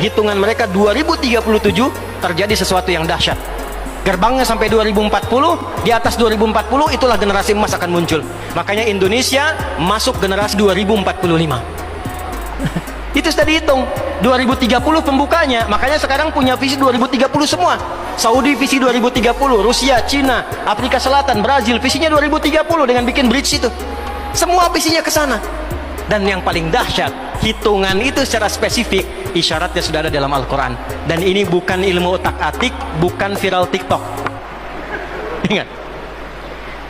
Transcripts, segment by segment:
Hitungan mereka 2037 terjadi sesuatu yang dahsyat. Gerbangnya sampai 2040, di atas 2040 itulah generasi emas akan muncul. Makanya Indonesia masuk generasi 2045. Itu sudah dihitung 2030 pembukanya. Makanya sekarang punya visi 2030 semua. Saudi visi 2030, Rusia, Cina, Afrika Selatan, Brazil visinya 2030 dengan bikin bridge itu. Semua visinya ke sana. Dan yang paling dahsyat, hitungan itu secara spesifik isyaratnya sudah ada dalam Al-Quran. Dan ini bukan ilmu otak-atik, bukan viral TikTok. Ingat,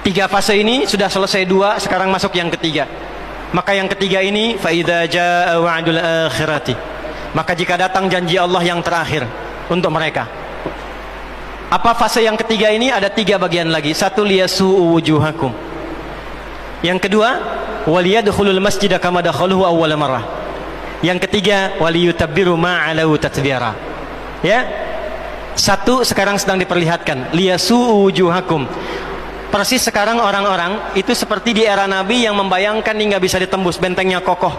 3 fase ini sudah selesai 2, sekarang masuk yang ketiga. Maka yang ketiga ini, فَإِذَا جَاءَ وَعْدُ الْآخِرَةِ, maka jika datang janji Allah yang terakhir untuk mereka. Apa fase yang ketiga ini? Ada 3 bagian lagi. 1, liyasu'u wujuhakum. Yang kedua, waliyadkhulul masjida kama dakhaluhu awwala marrah. Yang ketiga, waliyutabbiru ma 'alau tatbira. Ya. 1 sekarang sedang diperlihatkan, liyasu'u wujuhakum. Persis sekarang orang-orang itu seperti di era Nabi yang membayangkan ini nggak bisa ditembus, bentengnya kokoh,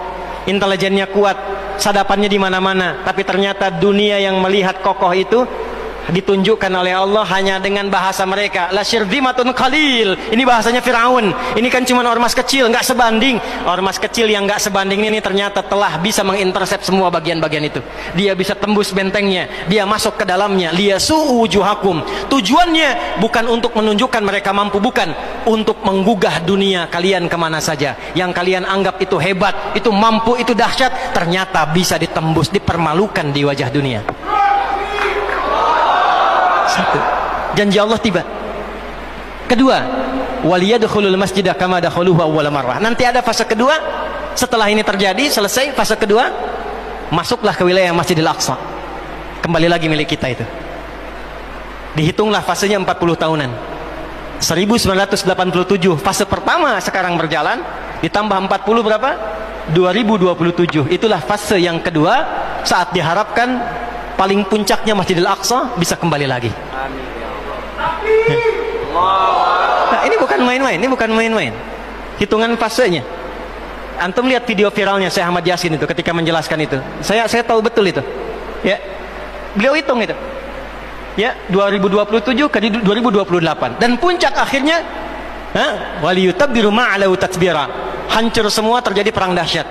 intelijennya kuat, sadapannya di mana-mana, tapi ternyata dunia yang melihat kokoh itu ditunjukkan oleh Allah hanya dengan bahasa mereka, la syirzimatun qalil. Ini bahasanya Firaun. Ini kan cuma ormas kecil, nggak sebanding. Ormas kecil yang nggak sebanding ini ternyata telah bisa mengintersep semua bagian-bagian itu. Dia bisa tembus bentengnya, dia masuk ke dalamnya. Liyasu'u wujuhakum. Tujuannya bukan untuk menunjukkan mereka mampu, bukan, untuk menggugah dunia kalian kemana saja. Yang kalian anggap itu hebat, itu mampu, itu dahsyat, ternyata bisa ditembus, dipermalukan di wajah dunia. 1, janji Allah tiba. Kedua, waliyadkhulul masjida kama dakhaluhu awwala marrah. Nanti ada fase kedua. Setelah ini terjadi, selesai fase kedua, masuklah ke wilayah Masjidil Aqsa. Kembali lagi milik kita itu. Dihitunglah fasenya 40 tahunan. 1987 fase pertama sekarang berjalan, ditambah 40 berapa? 2027. Itulah fase yang kedua, saat diharapkan paling puncaknya Masjidil Aqsa bisa kembali lagi. Amin ya Allah. Nah, ini bukan main-main, ini bukan main-main. Hitungan fasenya. Antum lihat video viralnya Syekh Ahmad Yasin itu ketika menjelaskan itu. Saya tahu betul itu. Ya. Beliau hitung itu. Ya, 2027 ke 2028 dan puncak akhirnya waliyutabbiru ma 'alau tatbira. Hancur semua, terjadi perang dahsyat.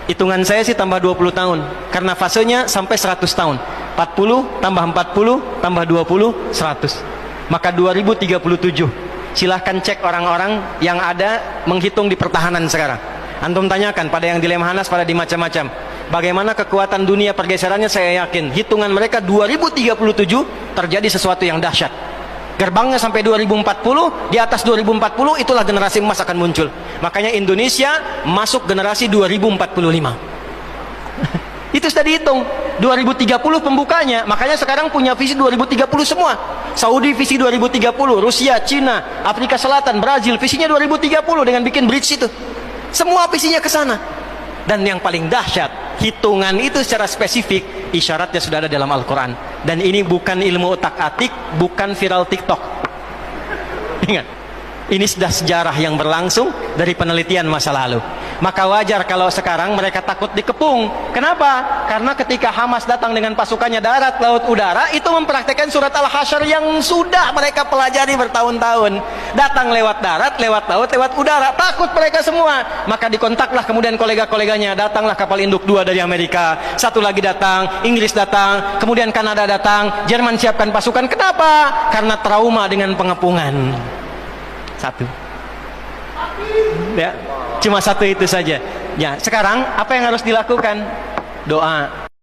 Hitungan saya sih tambah 20 tahun karena fasenya sampai 100 tahun. 40 tambah 40 tambah 20 100. Maka 2037. Silahkan cek orang-orang yang ada menghitung di pertahanan sekarang. Antum tanyakan pada yang di Lemhanas, pada di macam-macam. Bagaimana kekuatan dunia pergeserannya, saya yakin hitungan mereka 2037 terjadi sesuatu yang dahsyat. Gerbangnya sampai 2040, di atas 2040 itulah generasi emas akan muncul. Makanya Indonesia masuk generasi 2045. Itu sudah dihitung 2030 pembukanya. Makanya sekarang punya visi 2030 semua. Saudi visi 2030, Rusia, Cina, Afrika Selatan, Brazil visinya 2030 dengan bikin bridge itu. Semua visinya ke sana. Dan yang paling dahsyat, hitungan itu secara spesifik isyaratnya sudah ada dalam Al-Quran. Dan ini bukan ilmu otak-atik, bukan viral TikTok. Ingat, ini sudah sejarah yang berlangsung dari penelitian masa lalu. Maka wajar kalau sekarang mereka takut dikepung. Kenapa? Karena ketika Hamas datang dengan pasukannya darat, laut, udara, itu mempraktekkan surat Al-Hasyr yang sudah mereka pelajari bertahun-tahun. Datang lewat darat, lewat laut, lewat udara. Takut mereka semua. Maka dikontaklah kemudian kolega-koleganya. Datanglah kapal induk 2 dari Amerika. 1 lagi datang, Inggris datang, kemudian Kanada datang, Jerman siapkan pasukan. Kenapa? Karena trauma dengan pengepungan. 1. Ya, cuma 1 itu saja. Ya, sekarang apa yang harus dilakukan? Doa.